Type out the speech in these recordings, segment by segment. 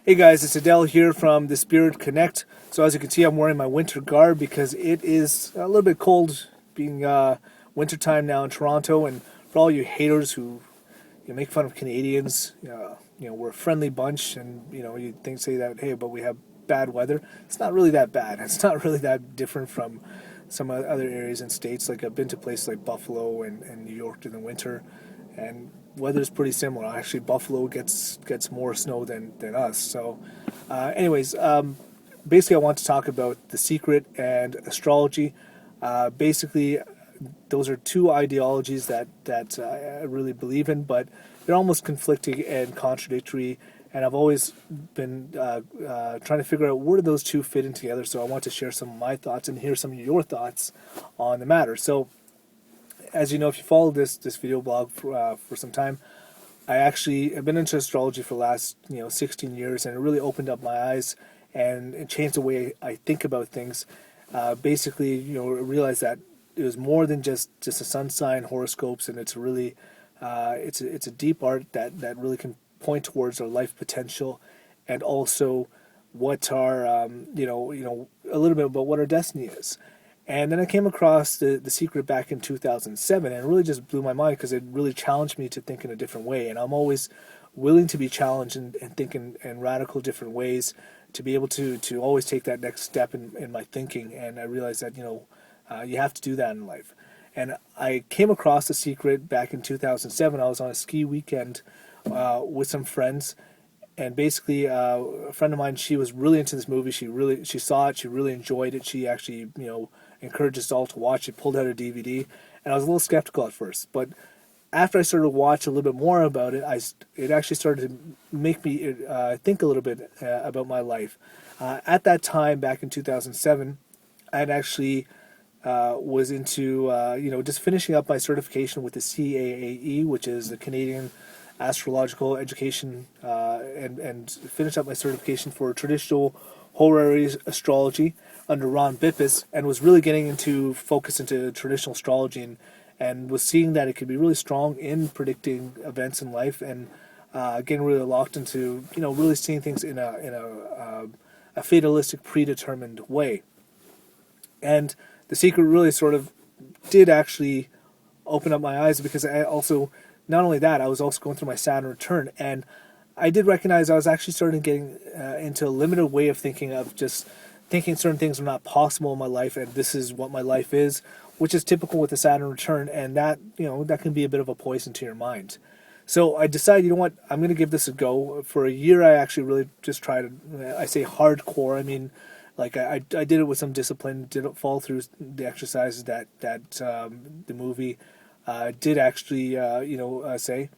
Hey guys, it's Adele here from The Spirit Connect. So as you can see, I'm wearing my winter garb because it is a little bit cold being winter time now in Toronto. And for all you haters who make fun of Canadians, we're a friendly bunch, and you think say that hey, but we have bad weather. It's not really that bad. It's not really that different from some other areas and states. Like I've been to places like Buffalo and New York in the winter, and weather's pretty similar. Actually, Buffalo gets more snow than us. So, basically, I want to talk about The Secret and astrology. Basically, those are two ideologies that I really believe in, but they're almost conflicting and contradictory. And I've always been trying to figure out where do those two fit in together. So I want to share some of my thoughts and hear some of your thoughts on the matter. So as you know, if you follow this video blog for some time, I actually have been into astrology for the last 16 years, and it really opened up my eyes and it changed the way I think about things. Basically, I realized that it was more than just a sun sign, horoscopes, and it's really it's a deep art that really can point towards our life potential, and also what our a little bit about what our destiny is. And then I came across the Secret back in 2007, and it really just blew my mind because it really challenged me to think in a different way. And I'm always willing to be challenged and think in radical different ways to be able to always take that next step in my thinking. And I realized that you have to do that in life. And I came across the Secret back in 2007. I was on a ski weekend with some friends, and basically a friend of mine, she was really into this movie. She saw it, she really enjoyed it. She actually encouraged us all to watch. She pulled out a DVD, and I was a little skeptical at first, but after I started to watch a little bit more about it, it actually started to make me think a little bit about my life. At that time, back in 2007, I had actually was into just finishing up my certification with the CAAE, which is the Canadian Astrological Education, and finished up my certification for traditional horary astrology under Ron Bippis, and was really getting into focus into traditional astrology, and was seeing that it could be really strong in predicting events in life, and getting really locked into really seeing things in a fatalistic, predetermined way. And The Secret really sort of did actually open up my eyes, because I also, not only that, I was also going through my Saturn return, and I did recognize I was actually starting getting into a limited way of thinking, of just thinking certain things are not possible in my life, and this is what my life is, which is typical with the Saturn return, and that that can be a bit of a poison to your mind. So I decided, what, I'm going to give this a go. For a year, I actually really just tried. I say hardcore. I mean, like I did it with some discipline. Didn't fall through the exercises that the movie did actually say.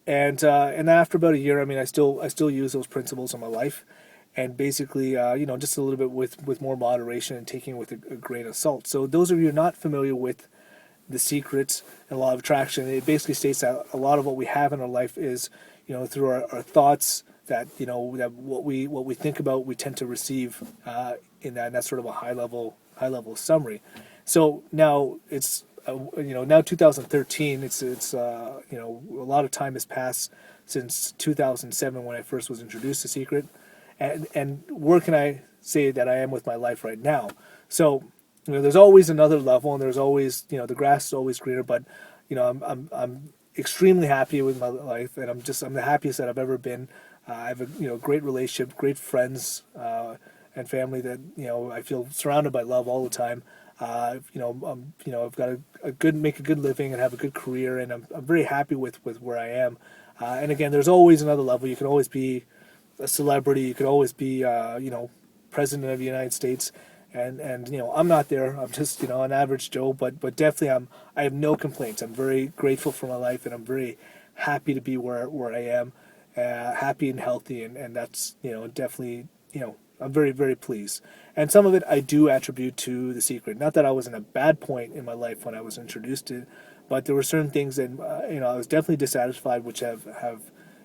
And after about a year, I mean, I still use those principles in my life, and basically, just a little bit with more moderation and taking it with a grain of salt. So those of you who are not familiar with The Secret and Law of Attraction, it basically states that a lot of what we have in our life is, through our thoughts, that that what we think about, we tend to receive in that. And that's sort of a high level summary. So now it's now 2013. It's a lot of time has passed since 2007, when I first was introduced to Secret, and where can I say that I am with my life right now? So there's always another level, and there's always the grass is always greener. But I'm extremely happy with my life, and I'm the happiest that I've ever been. I have a great relationship, great friends, and family that I feel surrounded by love all the time. I've got make a good living and have a good career, and I'm very happy with where I am. And again, there's always another level. You can always be a celebrity. You could always be president of the United States, and I'm not there. I'm just an average Joe, but definitely I have no complaints. I'm very grateful for my life, and I'm very happy to be where I am, happy and healthy, and that's definitely I'm very, very pleased. And some of it I do attribute to The Secret. Not that I was in a bad point in my life when I was introduced to it, but there were certain things that I was definitely dissatisfied, which have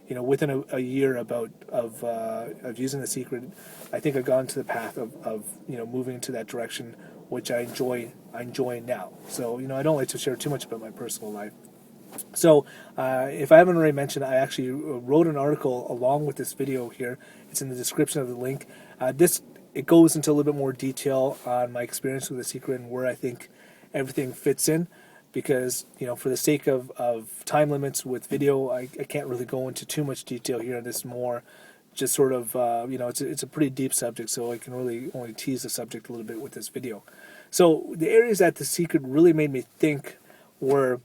within a year of using The Secret, I think I've gone to the path of moving into that direction, which I enjoy now. So I don't like to share too much about my personal life. So, if I haven't already mentioned, I actually wrote an article along with this video here. It's in the description of the link. It goes into a little bit more detail on my experience with The Secret and where I think everything fits in. Because, for the sake of time limits with video, I can't really go into too much detail here. This more just sort of, it's a pretty deep subject, so I can really only tease the subject a little bit with this video. So the areas that The Secret really made me think were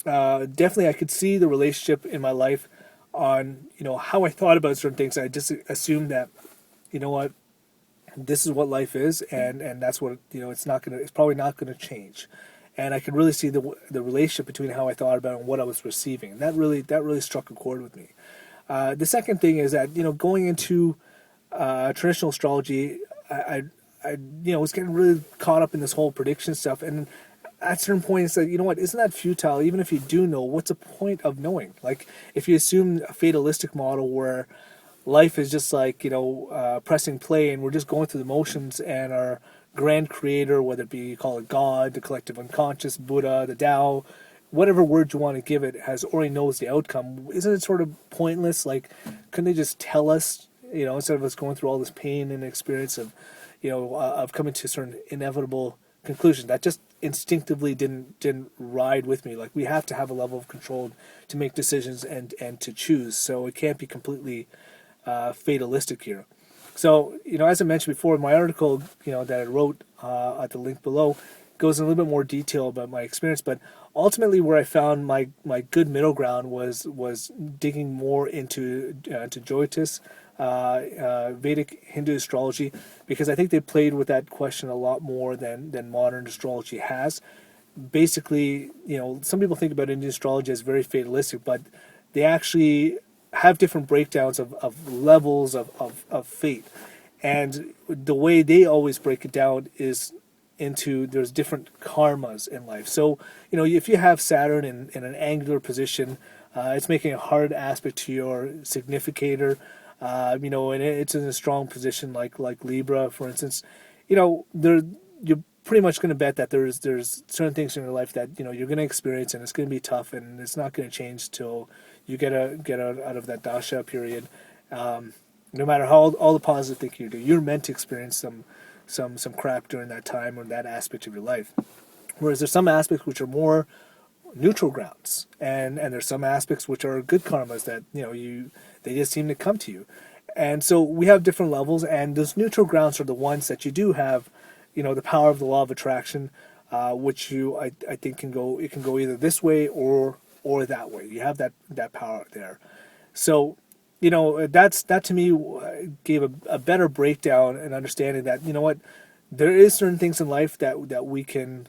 definitely I could see the relationship in my life on, how I thought about certain things. I just assumed that, you know what, this is what life is, and that's what, it's probably not gonna change. And I could really see the relationship between how I thought about it and what I was receiving. And that really struck a chord with me. The second thing is that, going into traditional astrology, I was getting really caught up in this whole prediction stuff. And at certain points, like, isn't that futile? Even if you do know, what's the point of knowing? Like, if you assume a fatalistic model where life is just like, pressing play and we're just going through the motions, and our grand creator, whether it be, you call it God, the collective unconscious, Buddha, the Tao, whatever word you want to give it, already knows the outcome. Isn't it sort of pointless? Like, couldn't they just tell us, instead of us going through all this pain and experience of, of coming to certain inevitable conclusions that just instinctively didn't ride with me. Like, we have to have a level of control to make decisions and to choose. So it can't be completely fatalistic here. So, as I mentioned before, my article, that I wrote at the link below goes in a little bit more detail about my experience, but ultimately where I found my good middle ground was digging more into Jyotish, Vedic Hindu astrology, because I think they played with that question a lot more than modern astrology has. Basically, some people think about Indian astrology as very fatalistic, but they actually have different breakdowns of levels of fate. And the way they always break it down is there's different karmas in life. So, if you have Saturn in an angular position, it's making a hard aspect to your significator, and it's in a strong position like Libra, for instance. You're pretty much going to bet that there's certain things in your life that you're going to experience, and it's going to be tough, and it's not going to change till you get out of that dasha period. No matter how all the positive things you do, you're meant to experience some crap during that time or that aspect of your life. Whereas there's some aspects which are more neutral grounds, and there's some aspects which are good karmas that they just seem to come to you. And so we have different levels, and those neutral grounds are the ones that you do have, the power of the law of attraction, which I think can go either this way or that way. You have that power there. So, that to me gave a better breakdown and understanding that, there is certain things in life that we can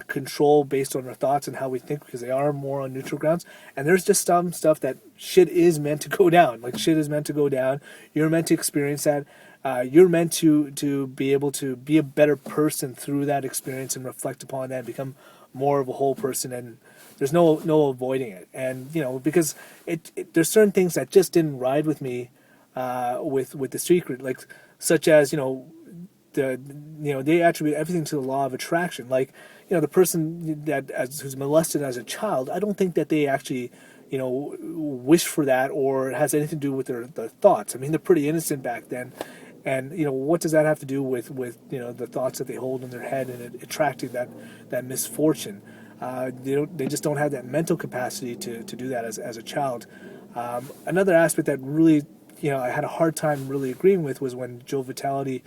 control based on our thoughts and how we think, because they are more on neutral grounds. And there's just some stuff that shit is meant to go down. Like, shit is meant to go down. You're meant to experience that. You're meant to be able to be a better person through that experience and reflect upon that and become more of a whole person. And there's no avoiding it. And because there's certain things that just didn't ride with me with The Secret, like such as they attribute everything to the law of attraction. Like, the person who's molested as a child, I don't think that they actually wish for that or has anything to do with their thoughts. I mean, they're pretty innocent back then. And what does that have to do with the thoughts that they hold in their head and attracting that misfortune? They just don't have that mental capacity to do that as a child. Another aspect that really I had a hard time really agreeing with was when Joe Vitale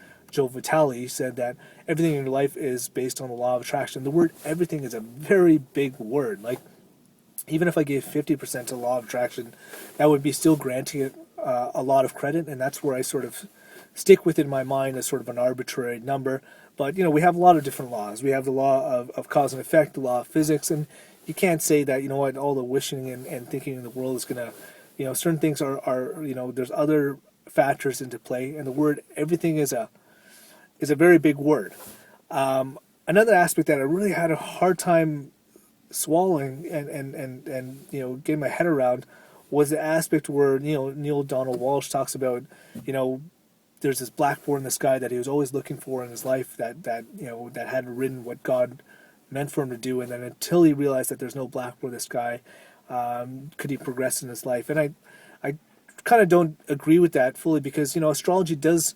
said that everything in your life is based on the law of attraction. The word everything is a very big word. Like, even if I gave 50% to the law of attraction, that would be still granting it a lot of credit, and that's where I sort of stick with it in my mind as sort of an arbitrary number. But, we have a lot of different laws. We have the law of cause and effect, the law of physics, and you can't say that, all the wishing and thinking in the world is going to, certain things are there's other factors into play, and the word everything is a very big word. Another aspect that I really had a hard time swallowing and getting my head around was the aspect where Neil Donald Walsh talks about there's this blackboard in the sky that he was always looking for in his life that hadn't written what God meant for him to do, and then until he realized that there's no blackboard in the sky, Could he progress in his life? And I kind of don't agree with that fully because, astrology does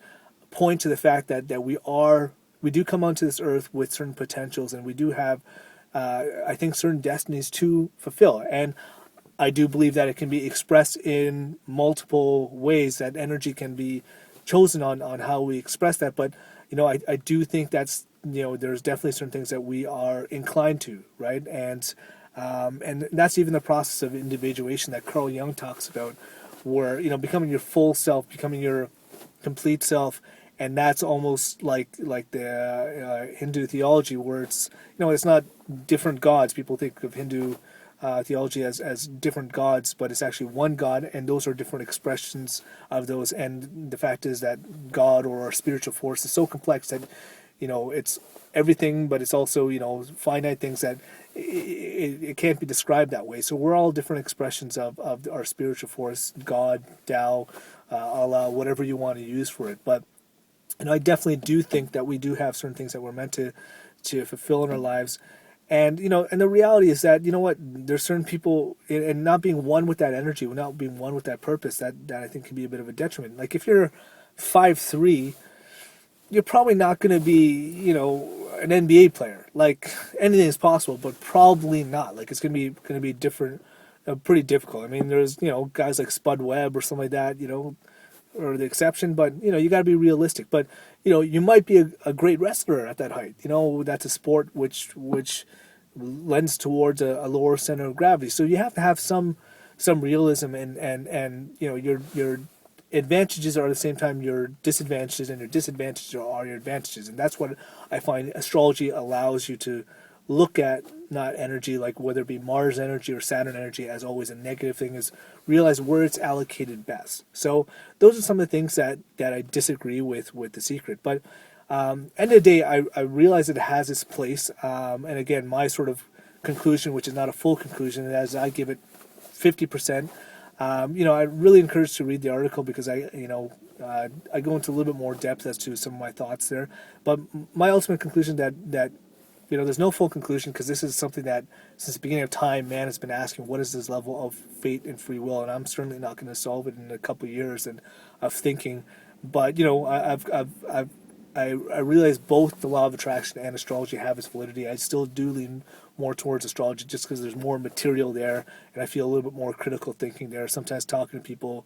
point to the fact that we do come onto this earth with certain potentials, and we do have, I think, certain destinies to fulfill. And I do believe that it can be expressed in multiple ways, that energy can be chosen on how we express that. But, I do think that's, there's definitely certain things that we are inclined to, right? And that's even the process of individuation that Carl Jung talks about, where, becoming your full self, becoming your complete self. And that's almost like the Hindu theology, where it's, it's not different gods. People think of Hindu theology as different gods, but it's actually one God, and those are different expressions of those. And the fact is that God, or our spiritual force, is so complex that, it's everything, but it's also, finite things that it can't be described that way. So we're all different expressions of our spiritual force, God, Tao, Allah, whatever you want to use for it. But I definitely do think that we do have certain things that we're meant to fulfill in our lives. And, and the reality is that, what, there's certain people, and not being one with that energy, not being one with that purpose, that I think can be a bit of a detriment. Like, if you're 5'3", you're probably not going to be, an NBA player. Like, anything is possible, but probably not. Like, it's going to be different, pretty difficult. I mean, there's, guys like Spud Webb or something like that, or the exception, but you got to be realistic. But you might be a great wrestler at that height. That's a sport which lends towards a lower center of gravity. So you have to have some realism, and your advantages are at the same time your disadvantages, and your disadvantages are your advantages. And that's what I find astrology allows you to look at, not energy, like whether it be Mars energy or Saturn energy as always a negative thing, is realize where it's allocated best. So those are some of the things that I disagree with The Secret. But end of the day, I realize it has its place. And again, my sort of conclusion, which is not a full conclusion, as I give it 50%. I really encourage to read the article, because I go into a little bit more depth as to some of my thoughts there. But my ultimate conclusion that there's no full conclusion, because this is something that since the beginning of time, man has been asking, what is this level of fate and free will? And I'm certainly not going to solve it in a couple of years of thinking. But I realize both the law of attraction and astrology have its validity. I still do lean more towards astrology, just because there's more material there, and I feel a little bit more critical thinking there. Sometimes talking to people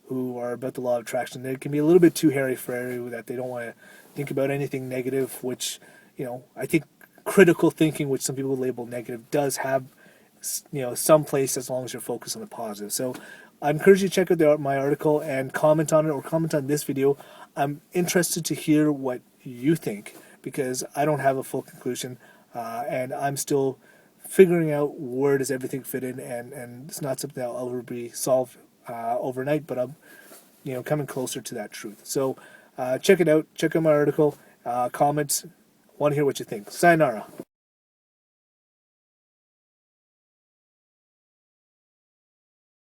who are about the law of attraction, they can be a little bit too hairy-fairy, that they don't want to think about anything negative, which I think critical thinking, which some people label negative, does have some place, as long as you're focused on the positive. So I encourage you to check out my article and comment on it, or comment on this video. I'm interested to hear what you think, because I don't have a full conclusion, and I'm still figuring out where does everything fit in, and it's not something that will ever be solved overnight, but I'm coming closer to that truth. So check it out, check out my article, comment, want to hear what you think. Sayonara.